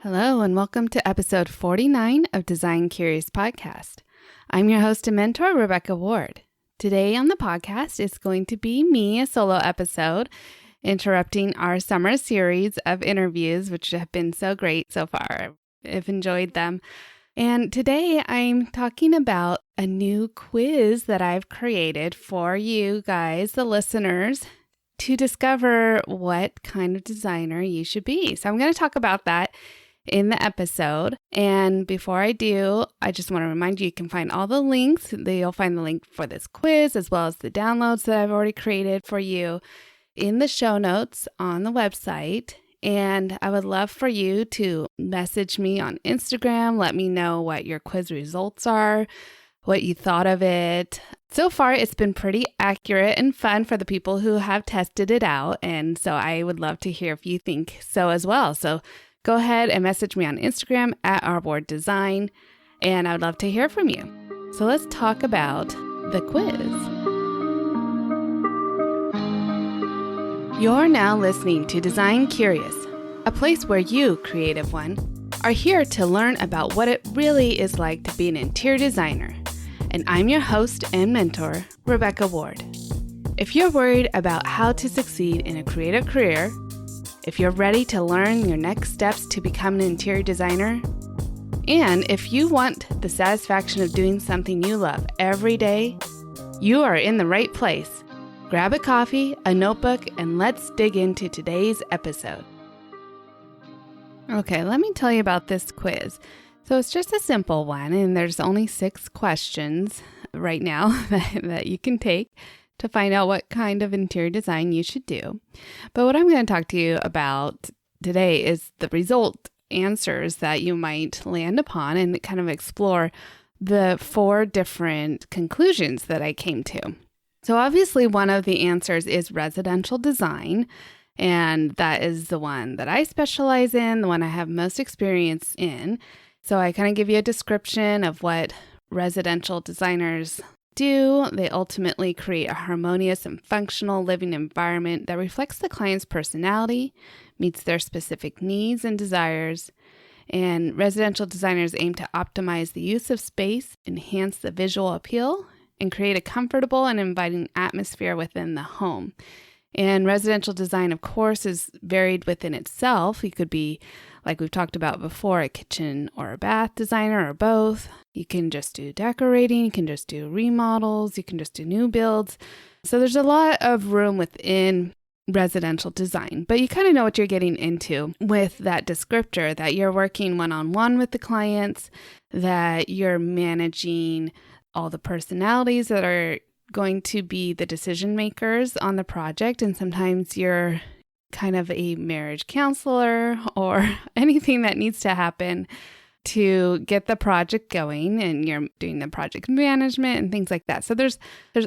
Hello, and welcome to episode 49 of Design Curious Podcast. I'm your host and mentor, Rebecca Ward. Today on the podcast is going to be me, a solo episode, interrupting our summer series of interviews, which have been so great so far. I've enjoyed them. And today I'm talking about a new quiz that I've created for you guys, the listeners, to discover what kind of designer you should be. So I'm going to talk about that in the episode. And before I do, I just want to remind you, you can find all the links. You'll find the link for this quiz as well as the downloads that I've already created for you in the show notes on the website. And I would love for you to message me on Instagram. Let me know what your quiz results are, what you thought of it. So far, it's been pretty accurate and fun for the people who have tested it out. And so I would love to hear if you think so as well. So go ahead and message me on Instagram at @OurWardDesign, and I would love to hear from you. So let's talk about the quiz. You're now listening to Design Curious, a place where you, creative one, are here to learn about what it really is like to be an interior designer. And I'm your host and mentor, Rebecca Ward. If you're worried about how to succeed in a creative career, if you're ready to learn your next steps to become an interior designer, and if you want the satisfaction of doing something you love every day, you are in the right place. Grab a coffee, a notebook, and let's dig into today's episode. Okay, let me tell you about this quiz. So it's just a simple one, and there's only 6 questions right now that you can take to find out what kind of interior design you should do. But what I'm going to talk to you about today is the result answers that you might land upon and kind of explore the 4 different conclusions that I came to. So obviously one of the answers is residential design, and that is the one that I specialize in, the one I have most experience in. So I kind of give you a description of what residential designers do. They ultimately create a harmonious and functional living environment that reflects the client's personality, meets their specific needs and desires, and residential designers aim to optimize the use of space, enhance the visual appeal, and create a comfortable and inviting atmosphere within the home. And residential design, of course, is varied within itself. You could be, like we've talked about before, a kitchen or a bath designer or both. You can just do decorating, you can just do remodels, you can just do new builds. So there's a lot of room within residential design, but you kind of know what you're getting into with that descriptor, that you're working one-on-one with the clients, that you're managing all the personalities that are going to be the decision makers on the project. And sometimes you're kind of a marriage counselor or anything that needs to happen to get the project going, and you're doing the project management and things like that. So there's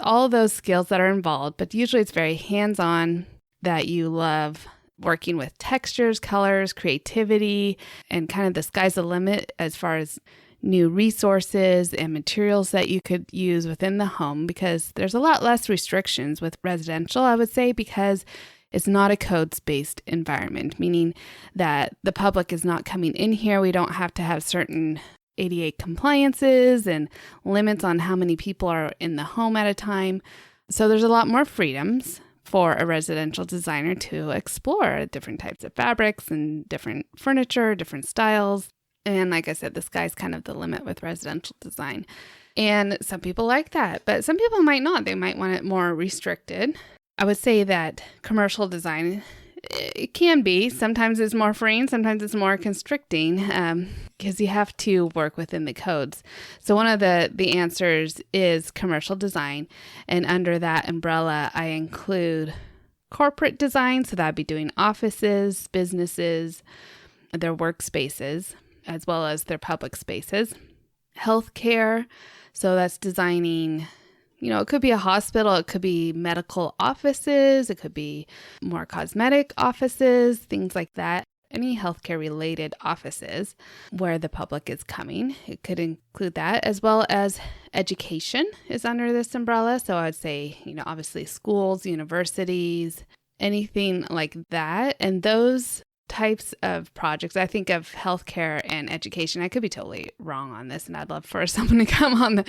all those skills that are involved, but usually it's very hands-on, that you love working with textures, colors, creativity, and kind of the sky's the limit as far as new resources and materials that you could use within the home, because there's a lot less restrictions with residential, I would say, because it's not a codes-based environment, meaning that the public is not coming in here. We don't have to have certain ADA compliances and limits on how many people are in the home at a time. So there's a lot more freedoms for a residential designer to explore different types of fabrics and different furniture, different styles. And like I said, the sky's kind of the limit with residential design. And some people like that, but some people might not. They might want it more restricted. I would say that commercial design, it can be. Sometimes it's more freeing, sometimes it's more constricting, because you have to work within the codes. So one of the answers is commercial design. And under that umbrella, I include corporate design. So that'd be doing offices, businesses, their workspaces, as well as their public spaces. Healthcare, so that's designing, it could be a hospital, it could be medical offices, it could be more cosmetic offices, things like that. Any healthcare related offices where the public is coming, it could include that, as well as education is under this umbrella. So I would say, obviously schools, universities, anything like that. And those types of projects. I think of healthcare and education. I could be totally wrong on this, and I'd love for someone to come on the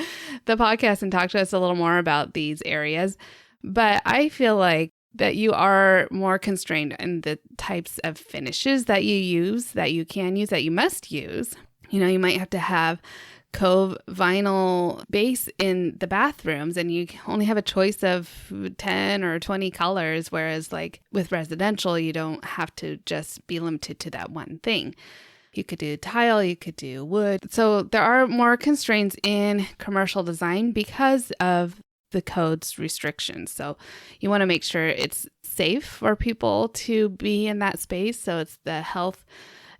podcast and talk to us a little more about these areas. But I feel like that you are more constrained in the types of finishes that you use, that you can use, that you must use. You might have to have Cove vinyl base in the bathrooms, and you only have a choice of 10 or 20 colors, whereas like with residential, you don't have to just be limited to that one thing. You could do tile, you could do wood. So there are more constraints in commercial design because of the code's restrictions. So you want to make sure it's safe for people to be in that space. So it's the health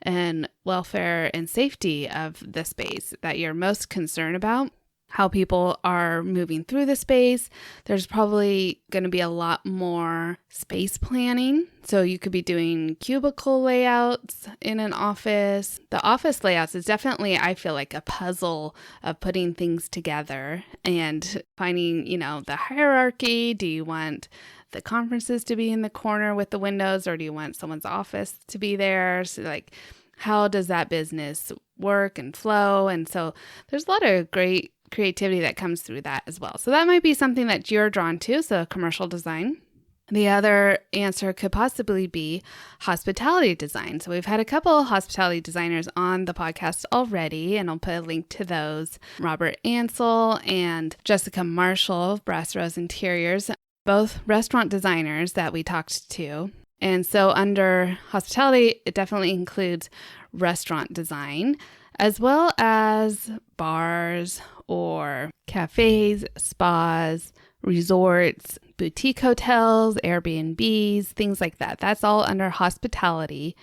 and welfare and safety of the space that you're most concerned about, how people are moving through the space. There's probably going to be a lot more space planning. So you could be doing cubicle layouts in an office. The office layouts is definitely, I feel like, a puzzle of putting things together and finding, the hierarchy. Do you want the conferences to be in the corner with the windows, or do you want someone's office to be there? So like, how does that business work and flow? And so there's a lot of great creativity that comes through that as well. So that might be something that you're drawn to, so commercial design. The other answer could possibly be hospitality design. So we've had a couple of hospitality designers on the podcast already, and I'll put a link to those. Robert Ansel and Jessica Marshall of Brass Rose Interiors, both restaurant designers that we talked to. And so under hospitality, it definitely includes restaurant design, as well as bars or cafes, spas, resorts, boutique hotels, Airbnbs, things like that. That's all under hospitality.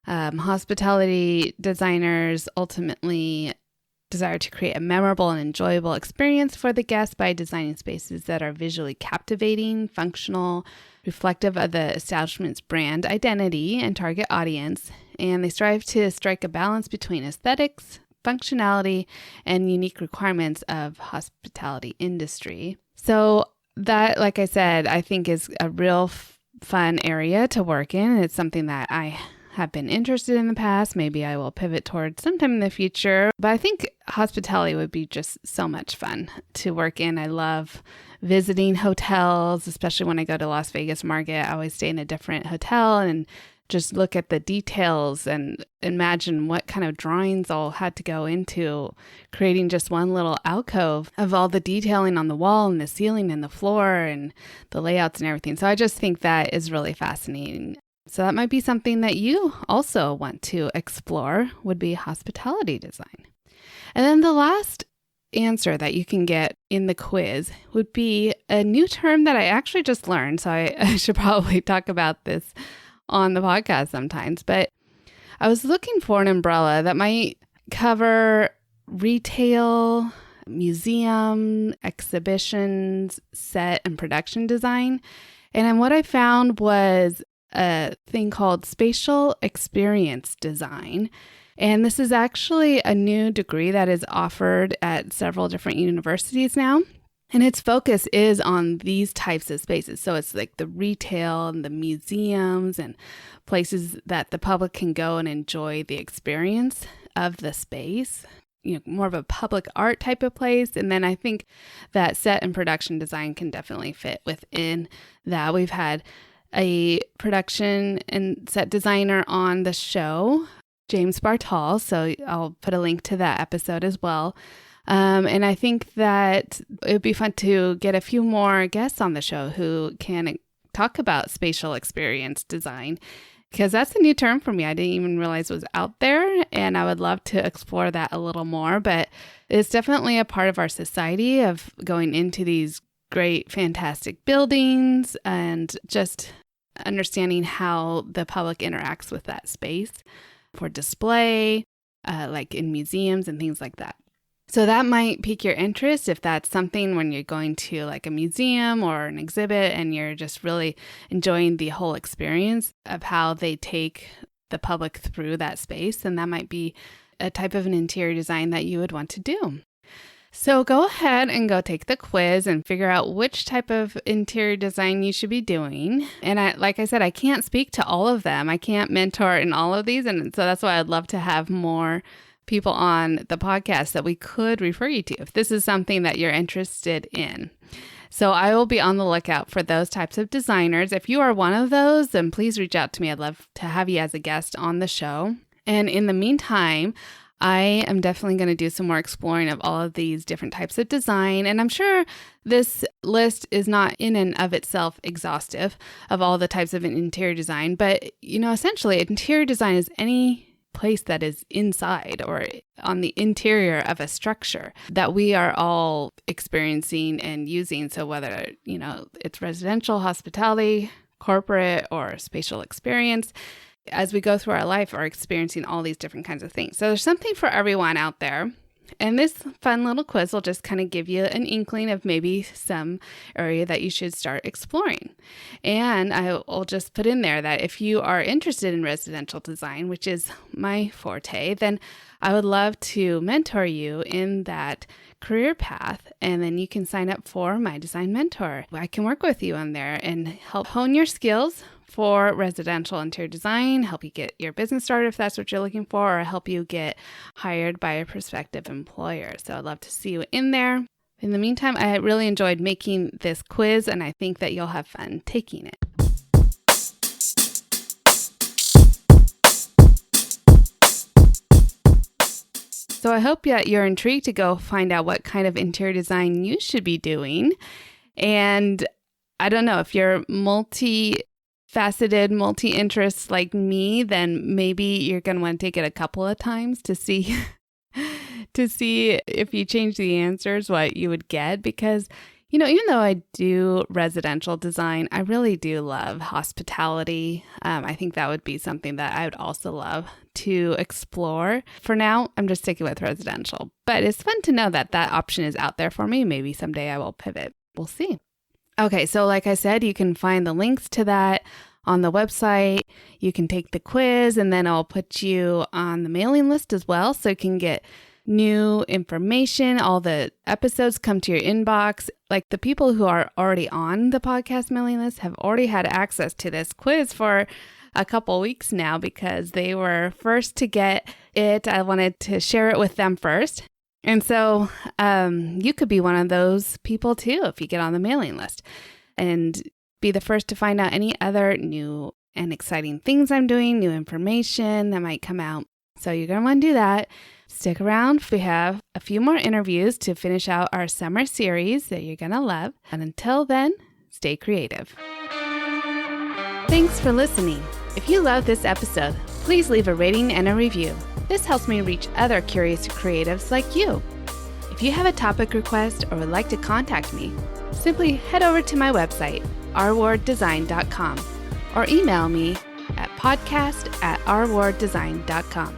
Hospitality designers ultimately desire to create a memorable and enjoyable experience for the guest by designing spaces that are visually captivating, functional, reflective of the establishment's brand identity and target audience, and they strive to strike a balance between aesthetics, functionality, and unique requirements of hospitality industry. So that, like I said, I think is a real fun area to work in. It's something that I have been interested in the past. Maybe I will pivot towards sometime in the future. But I think hospitality would be just so much fun to work in. I love visiting hotels, especially when I go to Las Vegas Market. I always stay in a different hotel and just look at the details and imagine what kind of drawings all had to go into creating just one little alcove of all the detailing on the wall and the ceiling and the floor and the layouts and everything. So I just think that is really fascinating. So that might be something that you also want to explore, would be hospitality design. And then the last answer that you can get in the quiz would be a new term that I actually just learned. So I should probably talk about this on the podcast sometimes. But I was looking for an umbrella that might cover retail, museum, exhibitions, set, and production design. And then what I found was a thing called Spatial Experience Design. And this is actually a new degree that is offered at several different universities now. And its focus is on these types of spaces. So it's like the retail and the museums and places that the public can go and enjoy the experience of the space. More of a public art type of place. And then I think that set and production design can definitely fit within that. We've had a production and set designer on the show, James Bartal. So I'll put a link to that episode as well. And I think that it would be fun to get a few more guests on the show who can talk about spatial experience design, because that's a new term for me. I didn't even realize it was out there, and I would love to explore that a little more. But it's definitely a part of our society of going into these great, fantastic buildings and just understanding how the public interacts with that space for display, like in museums and things like that. So that might pique your interest if that's something when you're going to like a museum or an exhibit and you're just really enjoying the whole experience of how they take the public through that space. And that might be a type of an interior design that you would want to do. So go ahead and go take the quiz and figure out which type of interior design you should be doing. And like I said, I can't speak to all of them. I can't mentor in all of these. And so that's why I'd love to have more people on the podcast that we could refer you to if this is something that you're interested in. So I will be on the lookout for those types of designers. If you are one of those, then please reach out to me. I'd love to have you as a guest on the show. And in the meantime, I am definitely going to do some more exploring of all of these different types of design. And I'm sure this list is not in and of itself exhaustive of all the types of interior design. But, essentially, interior design is any place that is inside or on the interior of a structure that we are all experiencing and using. So whether, it's residential, hospitality, corporate, or spatial experience, as we go through our life are experiencing all these different kinds of things. So there's something for everyone out there. And this fun little quiz will just kind of give you an inkling of maybe some area that you should start exploring. And I will just put in there that if you are interested in residential design, which is my forte, then I would love to mentor you in that career path. And then you can sign up for my design mentor. I can work with you on there and help hone your skills for residential interior design, help you get your business started if that's what you're looking for, or help you get hired by a prospective employer. So I'd love to see you in there. In the meantime, I really enjoyed making this quiz, and I think that you'll have fun taking it. So I hope that you're intrigued to go find out what kind of interior design you should be doing. And I don't know, if you're multi-faceted, multi-interests like me, then maybe you're going to want to take it a couple of times to see if you change the answers, what you would get. Because, even though I do residential design, I really do love hospitality. I think that would be something that I would also love to explore. For now, I'm just sticking with residential. But it's fun to know that that option is out there for me. Maybe someday I will pivot. We'll see. Okay, so like I said, you can find the links to that on the website. You can take the quiz, and then I'll put you on the mailing list as well, so you can get new information. All the episodes come to your inbox. Like the people who are already on the podcast mailing list have already had access to this quiz for a couple weeks now because they were first to get it. I wanted to share it with them first. And so you could be one of those people too if you get on the mailing list and be the first to find out any other new and exciting things I'm doing, new information that might come out. So you're going to want to do that. Stick around. We have a few more interviews to finish out our summer series that you're going to love. And until then, stay creative. Thanks for listening. If you love this episode, please leave a rating and a review. This helps me reach other curious creatives like you. If you have a topic request or would like to contact me, simply head over to my website, rwarddesign.com, or email me at podcast@rwarddesign.com.